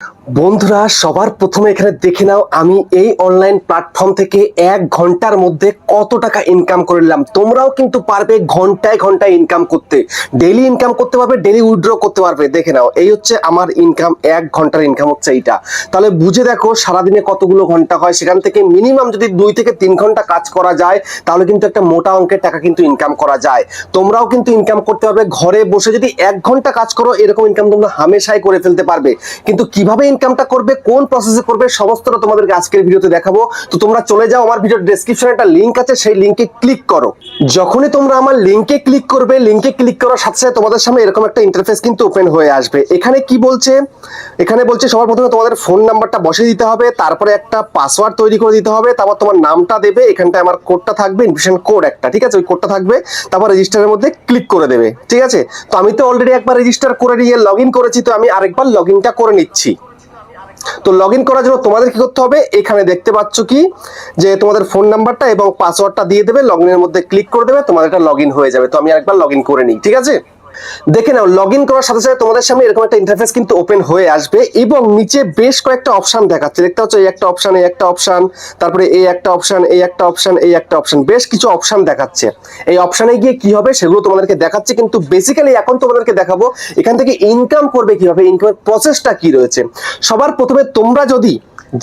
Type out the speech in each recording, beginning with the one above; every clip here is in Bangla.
বন্ধুরা, সবার প্রথমে এখানে দেখে নাও আমি এই অনলাইন প্ল্যাটফর্ম থেকে 1 ঘন্টার মধ্যে কত টাকা ইনকাম করে নিলাম। তোমরাও কিন্তু পারবে ঘন্টায় ঘন্টায় ইনকাম করতে, ডেইলি ইনকাম করতে পারবে, ডেইলি উইথড্র করতে পারবে। দেখে নাও, এই হচ্ছে আমার ইনকাম, 1 ঘন্টার ইনকাম হচ্ছে এইটা। তাহলে বুঝে দেখো সারাদিনে কতগুলো ঘন্টা হয়, সেখান থেকে মিনিমাম যদি 2 থেকে 3 ঘন্টা কাজ করা যায় তাহলে কিন্তু একটা মোটা অঙ্কের টাকা কিন্তু ইনকাম করা যায়। তোমরাও কিন্তু ইনকাম করতে পারবে ঘরে বসে, যদি 1 ঘন্টা কাজ করো এরকম ইনকাম তোমরা হামেশাই করে ফেলতে পারবে। কিন্তু কিভাবে ইনকামটা করবে, কোন প্রসেসে করবে, সমস্তটা তোমাদেরকে আজকের ভিডিওতে দেখাবো। তো তোমরা চলে যাও, আমার ভিডিওর ডেসক্রিপশনে একটা লিংক আছে, সেই লিংকে ক্লিক করো। যখনই তোমরা আমার লিংকে ক্লিক করবে, লিংকে ক্লিক করার সাথে সাথে তোমাদের সামনে এরকম একটা ইন্টারফেস কিন্তু ওপেন হয়ে আসবে। এখানে কি বলছে, এখানে বলছে সবার প্রথমে তোমাদের ফোন নাম্বারটা বসিয়ে দিতে হবে, তারপরে একটা পাসওয়ার্ড তৈরি করে দিতে হবে, তারপর তোমার নামটা দেবে, এখানটায় আমার কোডটা থাকবে, ইনভিটেশন কোড একটা, ঠিক আছে, ওই কোডটা থাকবে, তারপর রেজিস্টারের মধ্যে ক্লিক করে দেবে, ঠিক আছে। তো আমি তো অলরেডি একবার রেজিস্টার করে নিয়ে লগ ইন করেছি, তো আমি আরেকবার লগ ইনটা করে নিচ্ছি। তো লগ ইন করার জন্য তোমাদের কি করতে হবে, এখানে দেখতে পাচ্ছ কি যে তোমাদের ফোন নাম্বারটা এবং পাসওয়ার্ডটা দিয়ে দেবে, লগ ইনের মধ্যে ক্লিক করে দেবে, তোমাদের এটা লগ ইন হয়ে যাবে। তো আমি আরেকবার লগ ইন করে নিই, ঠিক আছে। দেখে নাও, লগ ইন করার সাথে সাথে তোমাদের সামনে এরকম একটা ইন্টারফেস কিন্তু ওপেন হয়ে আসবে এবং নিচে বেশ কয়েকটা অপশন দেখাচ্ছে, দেখতে পাচ্ছ, এই একটা অপশন, এই একটা অপশন, তারপরে এই একটা অপশন, এই একটা অপশন, এই একটা অপশন, বেশ কিছু অপশন দেখাচ্ছে। এই অপশনে গিয়ে কি হবে সেগুলো তোমাদেরকে দেখাচ্ছে, কিন্তু বেসিক্যালি এখন তোমাদেরকে দেখাবো এখান থেকে ইনকাম করবে কিভাবে, ইনকামের প্রসেসটা কি রয়েছে। সবার প্রথমে তোমরা যদি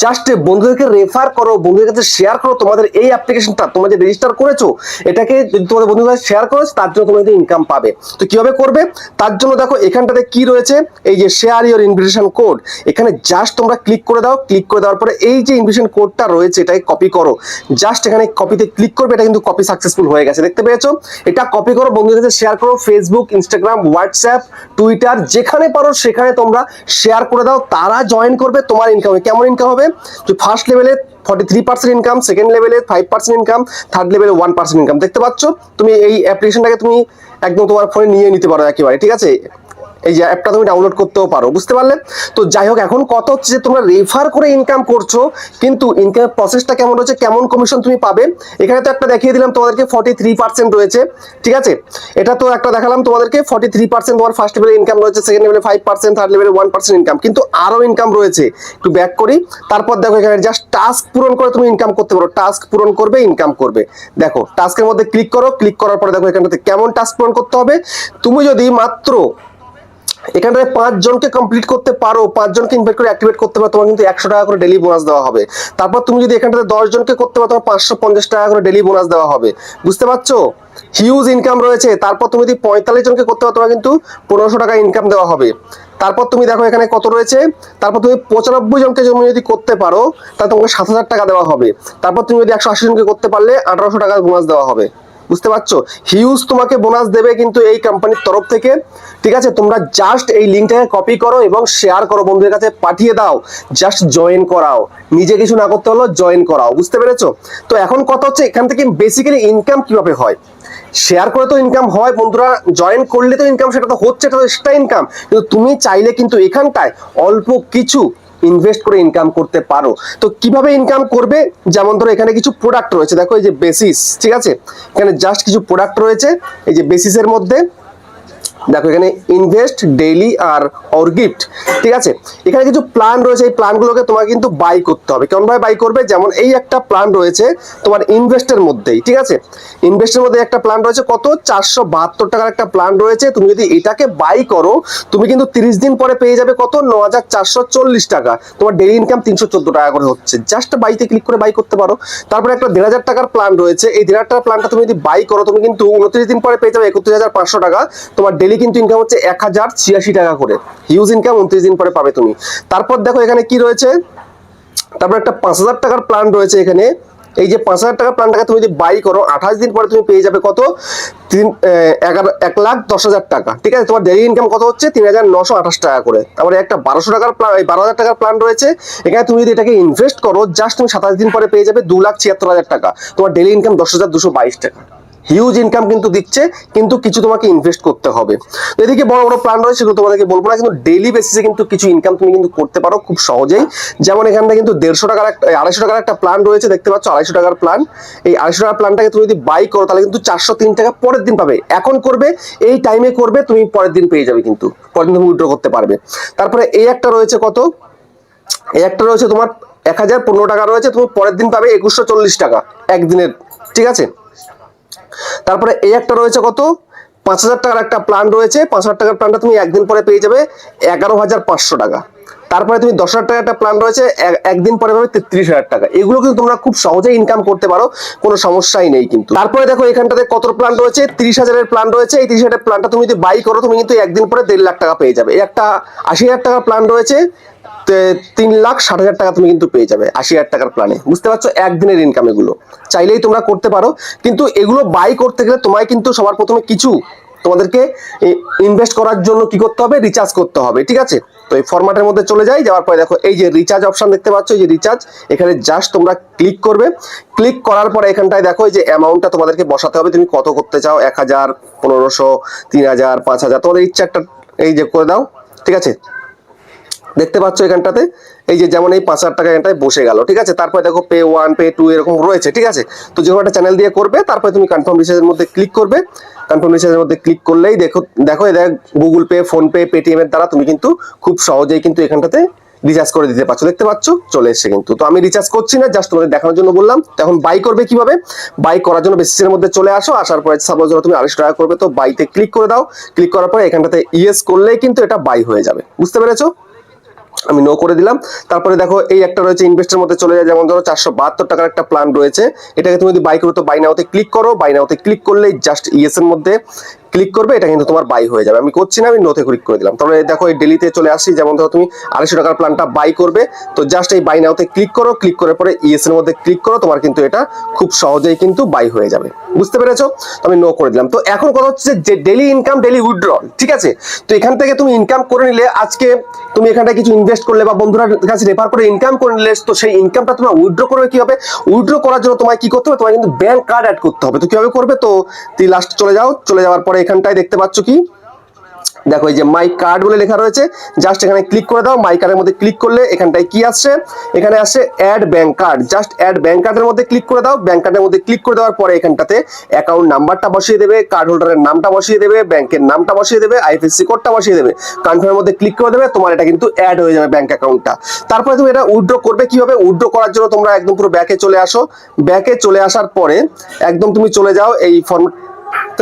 জাস্ট বন্ধুদেরকে রেফার করো, বন্ধুদের কাছে শেয়ার করো তোমাদের এই অ্যাপ্লিকেশনটা, তোমরা যে রেজিস্টার করেছো এটাকে যদি তোমাদের বন্ধুদের কাছে শেয়ার করো, তার জন্য তোমরা ইনকাম পাবে। তো কিভাবে করবে, তার জন্য দেখো এখানটাতে কি রয়েছে, এই যে শেয়ার ইওর ইনভিটেশন কোড, এখানে জাস্ট তোমরা ক্লিক করে দাও। ক্লিক করে দেওয়ার পরে এই যে ইনভিটেশন কোডটা রয়েছে এটাকে কপি করো, জাস্ট এখানে কপিতে ক্লিক করবে, এটা কিন্তু কপি সাকসেসফুল হয়ে গেছে, দেখতে পেয়েছো। এটা কপি করো, বন্ধুদের কাছে শেয়ার করো, ফেসবুক, ইনস্টাগ্রাম, হোয়াটসঅ্যাপ, টুইটার, যেখানে পারো সেখানে তোমরা শেয়ার করে দাও, তারা জয়েন করবে তোমার ইনকামে। কেমন ইনকাম হবে, তো ফার্স্ট লেভেলে 43% ইনকাম, সেকেন্ড লেভেলে 5% ইনকাম, থার্ড লেভেলে 1% ইনকাম। দেখতে পাচ্ছ, তুমি এই অ্যাপ্লিকেশনটাকে তুমি একদম তোমার ফোনে নিয়ে নিতে পারো একেবারে, ঠিক আছে। এই যে অ্যাপটা তুমি ডাউনলোড করতেও পারো, বুঝতে পারলে। তো যাই হোক, এখন কত হচ্ছে যে তোমরা রেফার করে ইনকাম করছো, কিন্তু ইনকামের প্রসেসটা কেমন রয়েছে, কেমন কমিশন তুমি পাবে, এখানে তো একটা দেখিয়ে দিলাম তোমাদেরকে 43% রয়েছে, ঠিক আছে। এটা তো একটা দেখালাম তোমাদেরকে 43% তোমার ফার্স্ট লেভেলে ইনকাম রয়েছে, সেকেন্ড লেভেলে 5%, থার্ড লেভেলে 1% ইনকাম, কিন্তু আরো ইনকাম রয়েছে। একটু ব্যাক করি, তারপর দেখো এখানে জাস্ট টাস্ক পূরণ করে তুমি ইনকাম করতে পারো, টাস্ক পূরণ করবে ইনকাম করবে। দেখো টাস্কের মধ্যে ক্লিক করো, ক্লিক করার পরে দেখো এখানটাতে কেমন টাস্ক পূরণ করতে হবে। তুমি যদি মাত্র এখানটায় 5 জনকে কমপ্লিট করতে পারো, 5 জনকে ইনভাইট করে অ্যাক্টিভেট করতে পারো, তোমার কিন্তু 100 টাকা করে ডেলি বোনাস দেওয়া হবে। তারপর তুমি যদি এখানটাতে 10 জনকে করতে পারো, তোমার 550 টাকা করে ডেলি বোনাস দেওয়া হবে, বুঝতে পারছো। হিউজ ইনকাম রয়েছে। তারপর তুমি যদি 45 জনকে করতে পারো, তোমার কিন্তু 1500 টাকা ইনকাম দেওয়া হবে। তারপর তুমি দেখো এখানে কত রয়েছে, তারপর তুমি 95 জনকে যদি করতে পারো তাহলে তোমাকে 7000 টাকা দেওয়া হবে। তারপর তুমি যদি 180 জনকে করতে পারলে 1800 টাকা বোনাস দেওয়া হবে, বুঝতে পারছো। হিউজ তোমাকে বোনাস দেবে কিন্তু এই কোম্পানির তরফ থেকে, ঠিক আছে। তোমরা জাস্ট এই লিঙ্কটাকে কপি করো এবং শেয়ার করো, বন্ধুদের কাছে পাঠিয়ে দাও, জাস্ট জয়েন করাও, নিজে কিছু না করতে হলো, জয়েন করাও, বুঝতে পেরেছো। তো এখন কথা হচ্ছে এখান থেকে বেসিক্যালি ইনকাম কিভাবে হয়। শেয়ার করে তো ইনকাম হয় বন্ধুরা, জয়েন করলে তো ইনকাম, সেটা তো হচ্ছে, এটা তো এক্সট্রা ইনকাম। কিন্তু তুমি চাইলে কিন্তু এখানটায় অল্প কিছু ইনভেস্ট করে ইনকাম করতে পারো। তো কিভাবে ইনকাম করবে, যেমন ধরো এখানে কিছু প্রোডাক্ট রয়েছে, দেখো এই যে বেসিস, ঠিক আছে, এখানে জাস্ট কিছু প্রোডাক্ট রয়েছে, এই যে বেসিসের মধ্যে দেখো এখানে ইনভেস্ট, ডেইলি আর অর গিফট, ঠিক আছে। এখানে কিছু প্ল্যান রয়েছে, এই প্ল্যানগুলোকে তোমাকে কিন্তু বাই করতে হবে। কেমন ভাবে বাই করবে, যেমন এই একটা প্ল্যান রয়েছে তোমার ইনভেস্টের মধ্যেই, ঠিক আছে, ইনভেস্টের মধ্যে একটা প্ল্যান রয়েছে, কত 472 টাকার একটা প্ল্যান রয়েছে। তুমি যদি এটাকে বাই করো, তুমি কিন্তু 30 দিন পরে পেয়ে যাবে কত, 9440 টাকা। তোমার ডেইলি ইনকাম 314 টাকা করে হচ্ছে, জাস্ট বাইতে ক্লিক করে বাই করতে পারো। তারপরে একটা 1500 টাকার প্ল্যান রয়েছে, এই 1500 টাকার প্ল্যানটা তুমি যদি বাই করো, তুমি কিন্তু 29 দিন পরে পেয়ে যাবে 31500 টাকা। তোমার ডেইলি কিন্তু ইনকাম হচ্ছে 1086 টাকা করে, হিউজ ইনকাম 29 দিন পরে পাবে তুমি। তারপর দেখো এখানে কি রয়েছে, তারপর একটা 5000 টাকার প্ল্যান রয়েছে এখানে। এই যে 5000 টাকার প্ল্যানটাকে তুমি যদি বাই করো, 28 দিন পরে তুমি পেয়ে যাবে কত, 1,10,000 টাকা, ঠিক আছে। তোমার ডেইলি ইনকাম কত হচ্ছে, 3928 টাকা করে। তারপরে একটা 1200 টাকার প্ল্যান, 12,000 টাকার প্ল্যান রয়েছে, এখানে তুমি যদি এটাকে ইনভেস্ট করো, জাস্ট তুমি 27 দিন পরে পেয়ে যাবে 2,76,000 টাকা। তোমার ডেইলি ইনকাম 10,222 টাকা। হিউজ ইনকাম কিন্তু দিচ্ছে, কিন্তু কিছু তোমাকে ইনভেস্ট করতে হবে। তো এদিকে বড় বড় প্ল্যান রয়েছে, সেগুলো তোমাদেরকে বলবো না, কিন্তু ডেইলি বেসিসে কিন্তু কিছু ইনকাম তুমি কিন্তু করতে পারো খুব সহজেই। যেমন এখানটা কিন্তু 150 টাকার একটা, 250 টাকার একটা প্ল্যান রয়েছে, দেখতে পাচ্ছ 250 টাকার প্ল্যান। এই 250 টাকার প্ল্যানটাকে তুমি যদি বাই করো, তাহলে কিন্তু 403 টাকা পরের দিন পাবে। এখন করবে, এই টাইমে করবে, তুমি পরের দিন পেয়ে যাবে, কিন্তু পরের দিন উইথড্র করতে পারবে। তারপরে এই একটা রয়েছে কত, এই একটা রয়েছে তোমার 1015 টাকা রয়েছে, তুমি পরের দিন পাবে 2140 টাকা একদিনের, ঠিক আছে। তারপরে এই একটা রয়েছে কত, 5000 টাকার একটা প্ল্যান রয়েছে, 5000 টাকার প্ল্যানটা তুমি একদিন পরে পেয়ে যাবে 11,500 টাকা। তারপরে তুমি 10,000 টাকার একটা প্ল্যান রয়েছে, একদিন পরে পাবে 33,000 টাকা। এগুলো কিন্তু তোমরা খুব সহজেই ইনকাম করতে পারো, কোনো সমস্যাই নেই কিন্তু। তারপরে দেখো এখানটাতে কত প্ল্যান রয়েছে, 30,000 প্ল্যান রয়েছে। এই 30,000 প্ল্যানটা তুমি যদি বাই করো, তুমি কিন্তু একদিন পরে 1.5 লাখ টাকা পেয়ে যাবে। এই একটা 80,000 টাকার প্ল্যান রয়েছে, 3,60,000 টাকা তুমি কিন্তু পেয়ে যাবে 80,000 টাকার প্ল্যানে। বুঝতে পারছো, একদিনের ইনকাম এগুলো চাইলেই তোমরা করতে পারো। কিন্তু এগুলো বাই করতে গেলে তোমায় কিন্তু সবার প্রথমে কিছু তোমাদেরকে ইনভেস্ট করার জন্য কি করতে হবে, রিচার্জ করতে হবে, ঠিক আছে। তো এই ফরম্যাটের মধ্যে চলে যাই, যাওয়ার পরে দেখো এই যে রিচার্জ অপশন দেখতে পাচ্ছ, এই যে রিচার্জ, এখানে জাস্ট তোমরা ক্লিক করবে। ক্লিক করার পরে এখানটায় দেখো এই যে অ্যামাউন্টটা তোমাদেরকে বসাতে হবে, তুমি কত করতে চাও, 1000, 1500, 3000, 5000, তোমাদের ইচ্ছা একটা এই যে করে দাও, ঠিক আছে। দেখতে পাচ্ছ এখানটাতে এই যে যেমন এই 5,000 টাকা এখানটায় বসে গেল, ঠিক আছে। তারপরে দেখো পে 1, পে 2 এরকম রয়েছে, ঠিক আছে। তো যে কোনো একটা চ্যানেল দিয়ে করবে, তারপরে তুমি কনফার্ম রিচার্জের মধ্যে ক্লিক করবে। কনফার্ম রিচার্জের মধ্যে ক্লিক করলেই দেখো দেখো এই দেখ গুগল পে, ফোনপে, পেটিএম এর দ্বারা তুমি কিন্তু খুব সহজেই কিন্তু এখানটাতে রিচার্জ করে দিতে পারছো। দেখতে পাচ্ছ চলে এসছে কিন্তু। তো আমি রিচার্জ করছি না, জাস্ট তোমাদের দেখানোর জন্য বললাম। তো এখন বাই করবে কিভাবে, বাই করার জন্য বেসিসের মধ্যে চলে আসো। আসার পরে সাপোজ ধরো তুমি 250 টাকা করবে, তো বাইতে ক্লিক করে দাও। ক্লিক করার পরে এখানটাতে ইয়েস করলেই কিন্তু এটা বাই হয়ে যাবে। বুঝতে পেরেছো, আমি নো করে দিলাম। তারপরে দেখো এই একটা রয়েছে ইনভেস্টের মধ্যে চলে যায়, যেমন ধরো 472 টাকার একটা প্ল্যান রয়েছে, এটাকে তুমি যদি বাই করো তো বাই নাওতে ক্লিক করো। বাই নাওতে ক্লিক করলেই জাস্ট ইয়েস এর মধ্যে ক্লিক করবে, এটা কিন্তু তোমার বাই হয়ে যাবে। আমি করছি না, আমি নোতে ক্লিক করে দিলাম। তারপরে দেখো এই ডেলিতে চলে আসি, যেমন ধরো তুমি 250 টাকার প্ল্যানটা বাই করবে, তো জাস্ট এই বাই নাওতে ক্লিক করো। ক্লিক করার পরে ইয়েস এর মধ্যে ক্লিক করো, তোমার কিন্তু এটা খুব সহজেই কিন্তু বাই হয়ে যাবে। বুঝতে পেরেছো, তো আমি নো করে দিলাম। তো এখন কথা হচ্ছে যে ডেলি ইনকাম, ডেলি উইথড্রল, ঠিক আছে। তো এখান থেকে তুমি ইনকাম করে নিলে, আজকে তুমি এখানটা কিছু ইনভেস্ট করলে বা বন্ধুরা কাছে রেফার করে ইনকাম করে নিলে, তো সেই ইনকামটা তোমরা উইথড্র করবে কি হবে, উইথড্র করার জন্য তোমায় কি করতে হবে, তোমায় কিন্তু ব্যাংক কার্ড অ্যাড করতে হবে। তো কিভাবে করবে, তো তুই লাস্ট চলে যাও। চলে যাওয়ার পরে এখানটায় দেখতে পাচ্ছ কি, দেখো এই যে মাই কার্ড বলে লেখা রয়েছে, জাস্ট এখানে ক্লিক করে দাও। মাই কার্ডের মধ্যে ক্লিক করলে এখানটায় কি আসছে, এখানে আসছে add bank card. Just add bank কার্ডের মধ্যে ক্লিক করে দাও। ব্যাংক কার্ডের মধ্যে ক্লিক করে দেওয়ার পরে এখানটাতে অ্যাকাউন্ট নাম্বারটা বসিয়ে দেবে, কার্ড হোল্ডারের নামটা বসিয়ে দেবে, ব্যাংকের নামটা বসিয়ে দেবে, আইএফএসসি কোডটা বসিয়ে দেবে, কনফার্মের মধ্যে ক্লিক করে দেবে। তোমার এটা কিন্তু অ্যাড হয়ে যাবে ব্যাংক অ্যাকাউন্টটা। তারপরে তুমি এটা উইথড্র করবে কিভাবে, উইথড্র করার জন্য তোমরা একদম পুরো ব্যাকে চলে আসো। ব্যাকে চলে আসার পরে একদম তুমি চলে যাও এই ফর্ম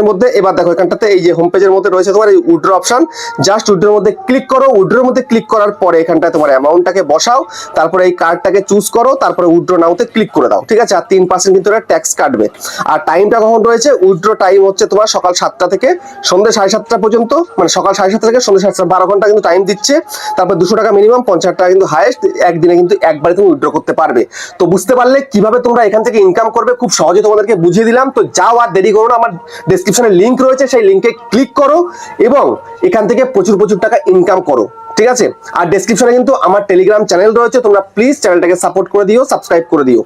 মধ্যে। এবার দেখো এখানটাতে এই যে হোম পেজের মধ্যে রয়েছে তোমার এই উইথড্র অপশন, জাস্ট উইথড্রোর মধ্যে ক্লিক করো। উইথড্রোর মধ্যে ক্লিক করার পরে এখানটায় তোমার অ্যামাউন্টটাকে বসাও, তারপরে এই কার্ডটাকে চুজ করো, তারপরে উইথড্র নাওতে ক্লিক করে দাও, ঠিক আছে। আর 3% কিন্তু এটা ট্যাক্স কাটবে। আর টাইমটা কখন রয়েছে, উইথড্র টাইম হচ্ছে তোমার সকাল 7টা থেকে সন্ধ্যে 7:30 পর্যন্ত, মানে সকাল 7:30 থেকে সন্ধ্যে 7:30, 12 ঘন্টা কিন্তু টাইম দিচ্ছে। তারপর 200 টাকা মিনিমাম, 50 টাকা কিন্তু হাইয়েস্ট, একদিনে কিন্তু একবারে তুমি উইথড্র করতে পারবে। তো বুঝতে পারলে কিভাবে তোমরা এখান থেকে ইনকাম করবে, খুব সহজে তোমাদেরকে বুঝিয়ে দিলাম। তো যাও আর দেরি করো না, আমার ডেসক্রিপশনে লিংক রয়েছে, সেই লিংকে ক্লিক করো এবং এখান থেকে প্রচুর প্রচুর টাকা ইনকাম করো, ঠিক আছে। আর ডেসক্রিপশনে কিন্তু আমার টেলিগ্রাম চ্যানেল রয়েছে, তোমরা প্লিজ চ্যানেলটাকে সাপোর্ট করে দিও, সাবস্ক্রাইব করে দিও।